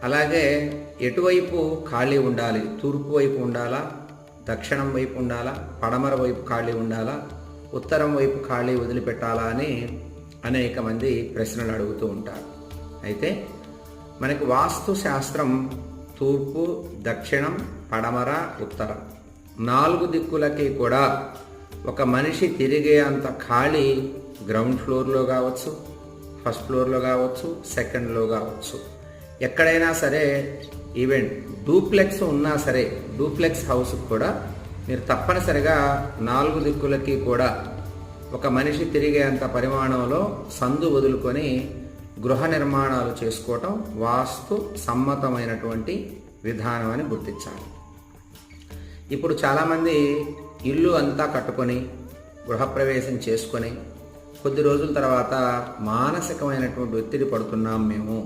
అలాగే ఎటువైపు ఖాళీ ఉండాలి, తూర్పు వైపు ఉండాలా, దక్షిణం వైపు ఉండాలా, పడమర వైపు ఖాళీ ఉండాలా, ఉత్తరం వైపు ఖాళీ వదిలిపెట్టాలా అని అనేక మంది ప్రశ్నలు అడుగుతూ ఉంటారు. అయితే మనకి వాస్తు శాస్త్రం తూర్పు, దక్షిణం, పడమర, ఉత్తరం 4 దిక్కులకి కూడా ఒక మనిషి తిరిగే అంత ఖాళీ గ్రౌండ్ ఫ్లోర్లో కావచ్చు, ఫస్ట్ ఫ్లోర్లో కావచ్చు, సెకండ్లో కావచ్చు, ఎక్కడైనా సరే, ఈవెన్ డూప్లెక్స్ ఉన్నా సరే, డూప్లెక్స్ హౌస్ కూడా మీరు తప్పనిసరిగా 4 దిక్కులకి కూడా ఒక మనిషి తిరిగే అంత పరిమాణంలో సందు వదులుకొని గృహ నిర్మాణాలు చేసుకోవటం వాస్తు సమ్మతమైనటువంటి విధానం అని గుర్తించాలి. ఇప్పుడు చాలామంది ఇల్లు అంతా కట్టుకొని గృహప్రవేశం చేసుకొని కొద్ది రోజుల తర్వాత మానసికమైనటువంటి ఒత్తిడి పడుతున్నాం మేము